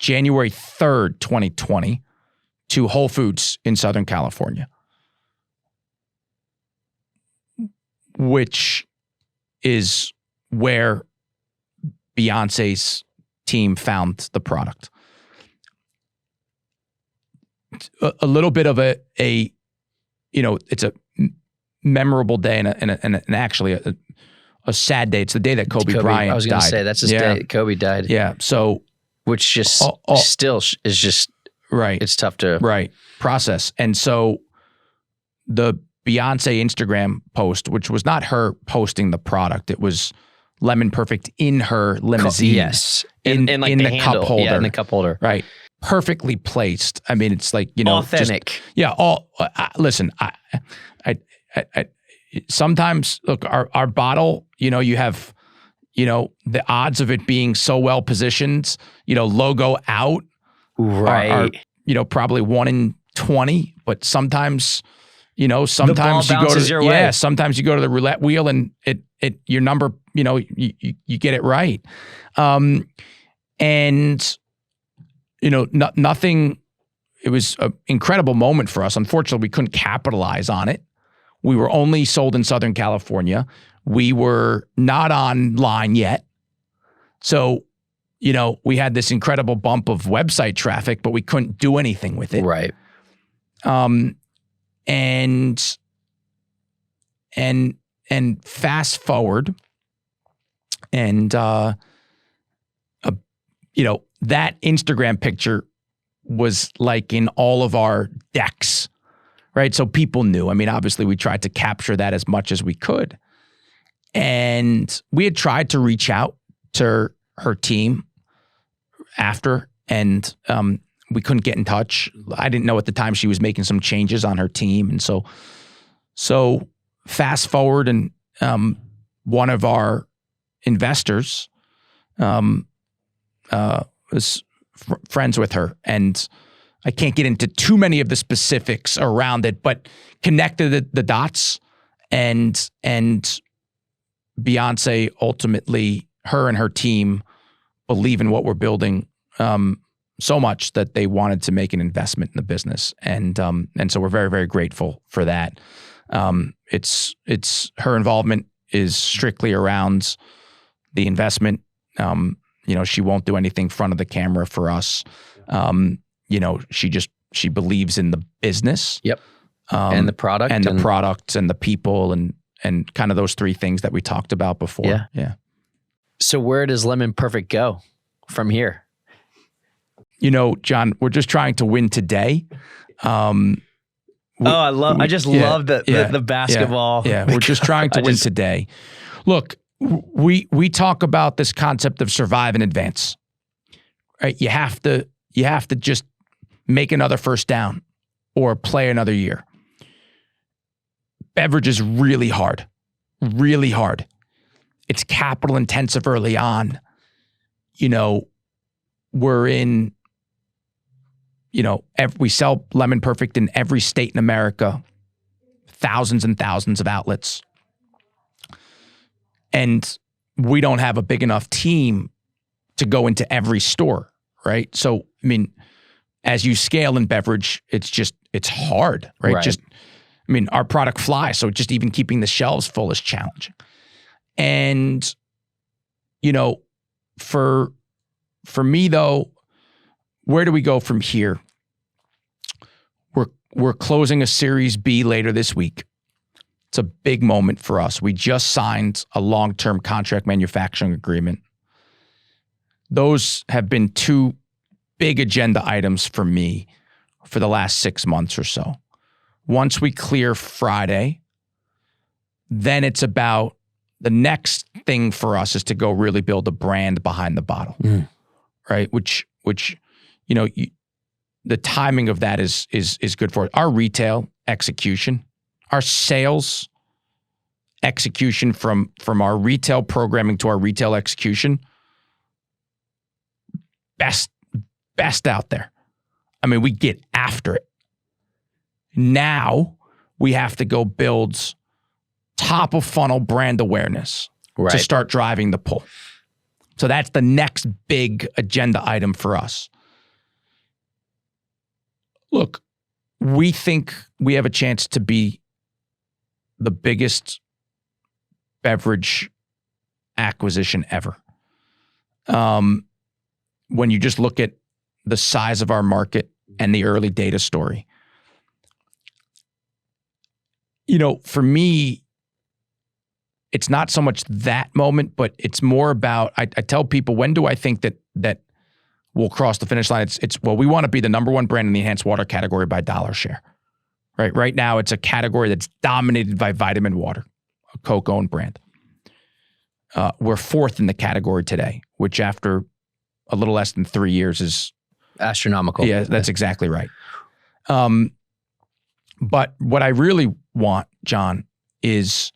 January 3rd, 2020 to Whole Foods in Southern California, which is where Beyonce's team found the product. A little bit of it's a memorable day and actually a sad day. It's the day that Kobe Bryant died. I was going to say, that's his day Kobe died. Yeah. So, which just still is just right. It's tough to process. And so the Beyonce Instagram post, which was not her posting the product, it was Lemon Perfect in her limousine. Yes. In like the cup holder. Yeah, in the cup holder. Right. Perfectly placed. I mean, it's like, authentic. Listen, I sometimes look, our bottle, you have, the odds of it being so well positioned, logo out, right? Are probably 1 in 20. But sometimes, sometimes the ball bounces your way. Sometimes you go to the roulette wheel and it your number, you get it right, and nothing. It was an incredible moment for us. Unfortunately, we couldn't capitalize on it. We were only sold in Southern California. We were not online yet. So, we had this incredible bump of website traffic, but we couldn't do anything with it. Right. And fast forward, and that Instagram picture was like in all of our decks, right? So people knew. I mean, obviously we tried to capture that as much as we could. And we had tried to reach out to her team after, and we couldn't get in touch. I didn't know at the time she was making some changes on her team. And so fast forward, and one of our investors was friends with her, and I can't get into too many of the specifics around it, but connected the dots, and Beyonce ultimately, her and her team believe in what we're building so much that they wanted to make an investment in the business, and so we're very, very grateful for that. It's her involvement is strictly around the investment. She won't do anything front of the camera for us. She believes in the business. Yep. And the product. And the product and the people and kind of those three things that we talked about before. Yeah. So where does Lemon Perfect go from here? John, we're just trying to win today. I just love the basketball. Yeah, we're just trying to win today. Look, we talk about this concept of survive and advance. Right? You have to just make another first down or play another year. Beverage is really hard. Really hard. It's capital intensive early on. We're in, we sell Lemon Perfect in every state in America, thousands and thousands of outlets. And we don't have a big enough team to go into every store, right? So, as you scale in beverage, it's hard, right? Our product flies, so just even keeping the shelves full is challenging. And, for me though, where do we go from here? We're closing a Series B later this week. It's a big moment for us. We just signed a long-term contract manufacturing agreement. Those have been two big agenda items for me for the last 6 months or so. Once we clear Friday, then it's about the next thing for us is to go really build a brand behind the bottle, right? Which the timing of that is good for it. Our retail execution, our sales execution from our retail programming to our retail execution, best out there. We get after it. Now we have to go build top of funnel brand awareness to start driving the pull. So that's the next big agenda item for us. Look, we think we have a chance to be the biggest beverage acquisition ever. When you just look at the size of our market and the early data story. For me, it's not so much that moment, but it's more about, I tell people, when do I think that we'll cross the finish line? We want to be the number one brand in the enhanced water category by dollar share. Right? Right now, it's a category that's dominated by vitamin water, a Coke-owned brand. We're fourth in the category today, which after a little less than 3 years is astronomical. Yeah, that's exactly right. But what I really want, John, is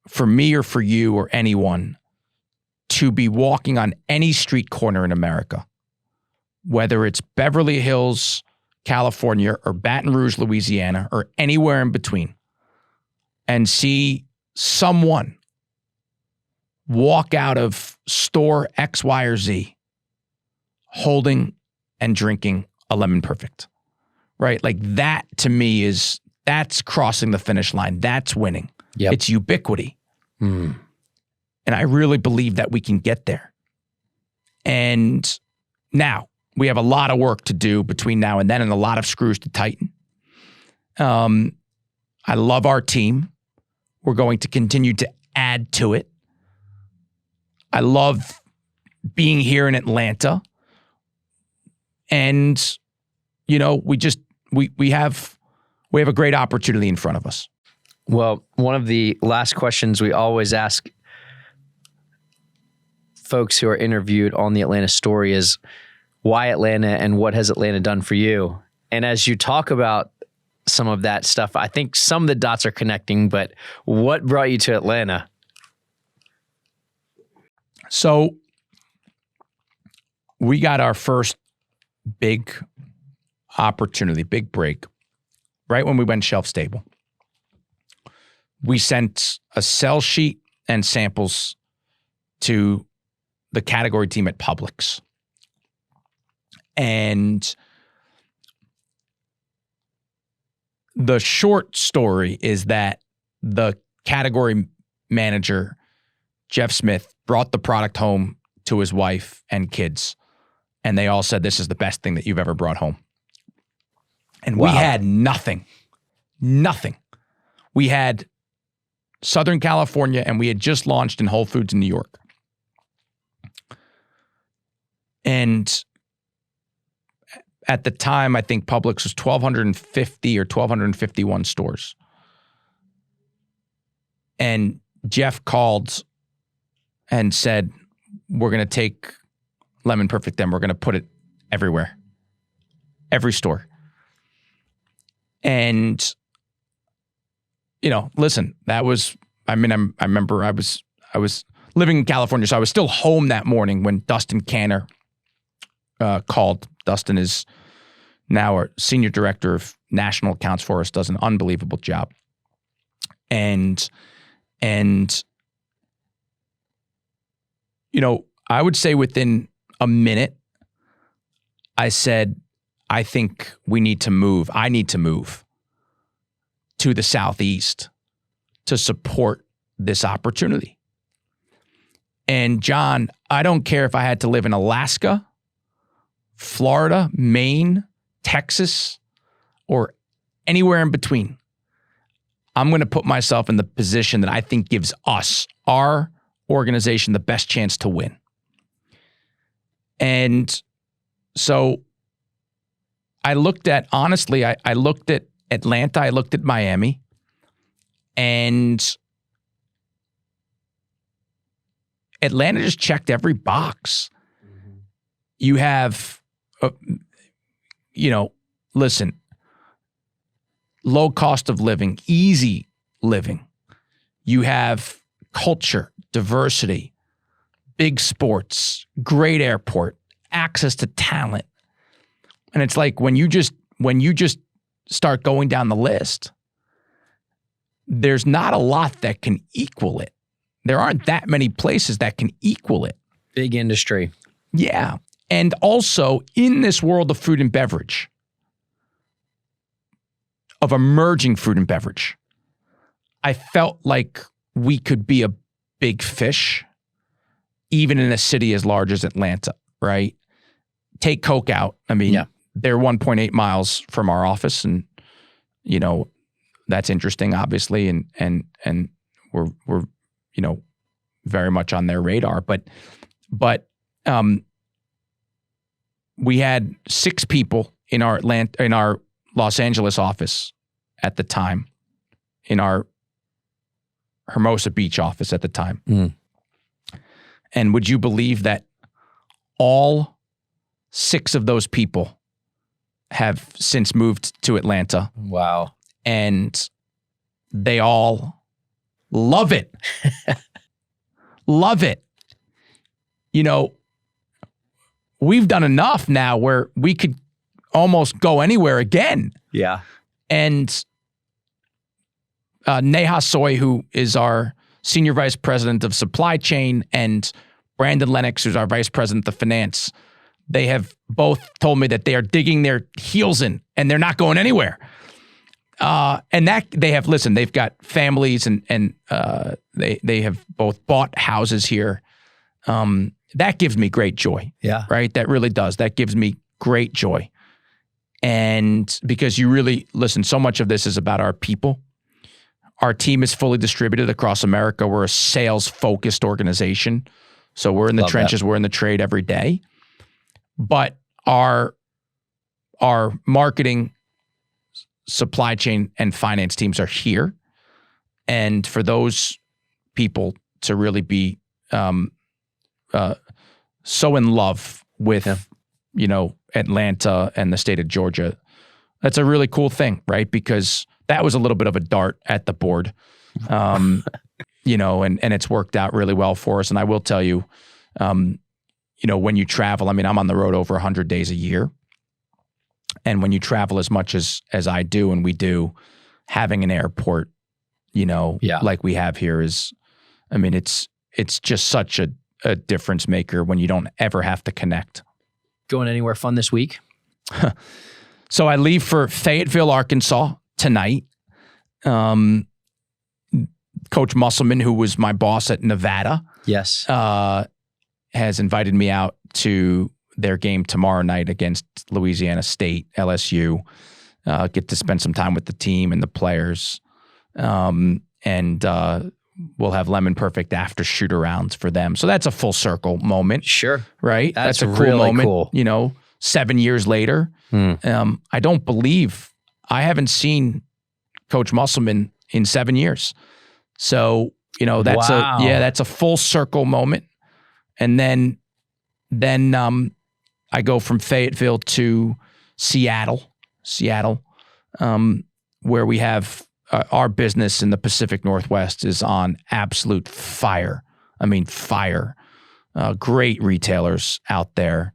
for me or for you or anyone to be walking on any street corner in America, whether it's Beverly Hills, California, or Baton Rouge, Louisiana, or anywhere in between, and see someone walk out of store X, Y, or Z holding and drinking a Lemon Perfect, right? Like that to me that's crossing the finish line. That's winning. Yep. It's ubiquity. And I really believe that we can get there. And now we have a lot of work to do between now and then and a lot of screws to tighten. I love our team. We're going to continue to add to it. I love being here in Atlanta. And, we have a great opportunity in front of us. Well, one of the last questions we always ask folks who are interviewed on the Atlanta story is, why Atlanta and what has Atlanta done for you? And as you talk about some of that stuff, I think some of the dots are connecting, but what brought you to Atlanta? So we got our first big opportunity, big break, right when we went shelf stable. We sent a sell sheet and samples to the category team at Publix. And the short story is that the category manager, Jeff Smith, brought the product home to his wife and kids. And they all said, this is the best thing that you've ever brought home. And we had nothing. We had Southern California, and we had just launched in Whole Foods in New York. And at the time, I think Publix was 1,250 or 1,251 stores. And Jeff called and said, we're going to take Lemon Perfect and we're going to put it everywhere. Every store. And, listen, that was, I remember I was living in California, so I was still home that morning when Dustin Canner called. Dustin is now our senior director of national accounts for us, does an unbelievable job. And I would say within a minute, I said, I think we need to move. I need to move to the Southeast to support this opportunity. And John, I don't care if I had to live in Alaska, Florida, Maine, Texas, or anywhere in between. I'm going to put myself in the position that I think gives us, our organization, the best chance to win. And so I looked at, honestly, I looked at Atlanta, I looked at Miami, and Atlanta just checked every box. Mm-hmm. You have, listen, low cost of living, easy living. You have culture, diversity, big sports, great airport, access to talent. And it's like when you just start going down the list, there's not a lot that can equal it. There aren't that many places that can equal it. Big industry. Yeah. And also in this world of food and beverage, of emerging food and beverage, I felt like we could be a big fish, even in a city as large as Atlanta, right? Take Coke out. I mean, yeah. They're 1.8 miles from our office, and that's interesting, obviously, and we're very much on their radar. But we had 6 people in our Los Angeles office at the time, in our Hermosa Beach office at the time. Mm. And would you believe that all 6 of those people have since moved to Atlanta? Wow. And they all love it. Love it. We've done enough now where we could almost go anywhere again. Yeah. And Neha Soy, who is our senior vice president of supply chain, and Brandon Lennox, who's our vice president of finance, they have both told me that they are digging their heels in and they're not going anywhere. And that they've got families and they have both bought houses here. That gives me great joy. Yeah. Right. That really does. That gives me great joy. And because you really, listen, so much of this is about our people. Our team is fully distributed across America. We're a sales-focused organization. So we're in the trenches, that. We're in the trade every day. But our marketing, supply chain, and finance teams are here. And for those people to really be so in love with, Atlanta and the state of Georgia, that's a really cool thing, right? Because that was a little bit of a dart at the board, and it's worked out really well for us. And I will tell you, when you travel, I mean, I'm on the road over 100 days a year. And when you travel as much as I do, and we do, having an airport, like we have here is, I mean, it's just such a difference maker when you don't ever have to connect. Going anywhere fun this week? So I leave for Fayetteville, Arkansas tonight. Coach Musselman, who was my boss at Nevada, yes, has invited me out to their game tomorrow night against Louisiana State, LSU. Get to spend some time with the team and the players. And we'll have Lemon Perfect after shoot-arounds for them. So that's a full circle moment. Sure. Right? That's a cool really moment. Cool. 7 years later, I don't believe I haven't seen Coach Musselman in 7 years. So, that's a full circle moment. And then I go from Fayetteville to Seattle, where we have our business in the Pacific Northwest is on absolute fire. I mean, fire. Great retailers out there,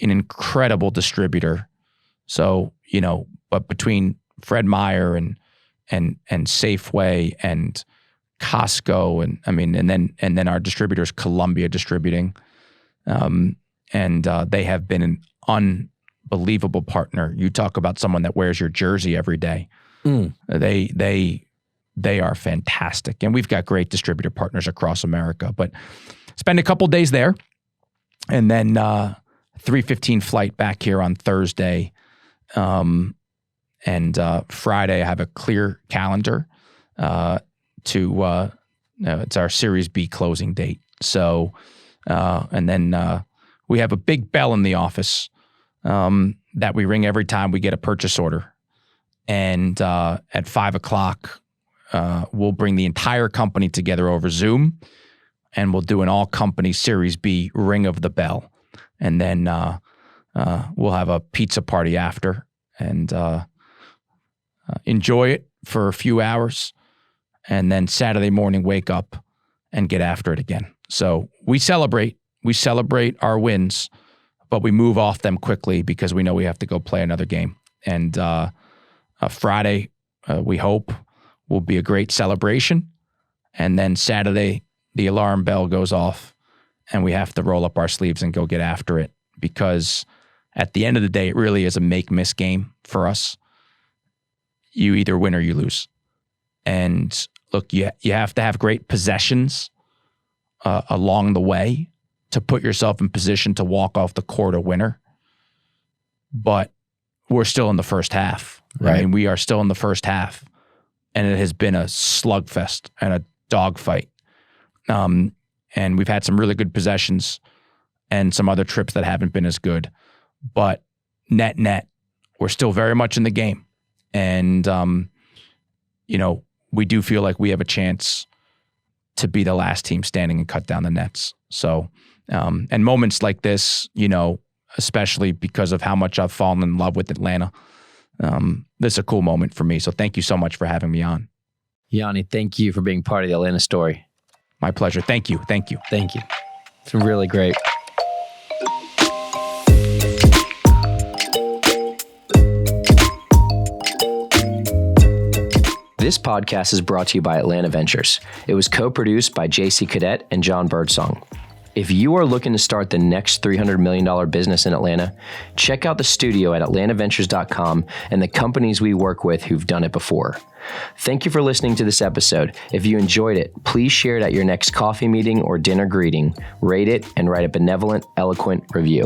an incredible distributor. So, but between Fred Meyer and Safeway and Costco and then our distributors, Columbia Distributing, and they have been an unbelievable partner. You talk about someone that wears your jersey every day. They are fantastic, and we've got great distributor partners across America. But spend a couple days there, and then 3:15 flight back here on Thursday, and Friday I have a clear calendar it's our Series B closing date. So, and then we have a big bell in the office that we ring every time we get a purchase order. And at 5 o'clock, we'll bring the entire company together over Zoom, and we'll do an all-company Series B ring of the bell. And then we'll have a pizza party after and enjoy it for a few hours. And then Saturday morning, wake up and get after it again. So we celebrate our wins, but we move off them quickly because we know we have to go play another game. And Friday, we hope, will be a great celebration. And then Saturday, the alarm bell goes off and we have to roll up our sleeves and go get after it, because at the end of the day, it really is a make-miss game for us. You either win or you lose. And look, you have to have great possessions along the way to put yourself in position to walk off the court a winner. But we're still in the first half. Right. I mean, we are still in the first half, and it has been a slugfest and a dogfight. And we've had some really good possessions and some other trips that haven't been as good. But net, we're still very much in the game. And, we do feel like we have a chance to be the last team standing and cut down the nets. So, and moments like this, especially because of how much I've fallen in love with Atlanta, this is a cool moment for me. So thank you so much for having me on. Yanni, thank you for being part of the Atlanta story. My pleasure. Thank you. Thank you. It's really great. This podcast is brought to you by Atlanta Ventures. It was co-produced by JC Cadet and Jon Birdsong. If you are looking to start the next $300 million business in Atlanta, check out the studio at atlantaventures.com and the companies we work with who've done it before. Thank you for listening to this episode. If you enjoyed it, please share it at your next coffee meeting or dinner greeting, rate it, and write a benevolent, eloquent review.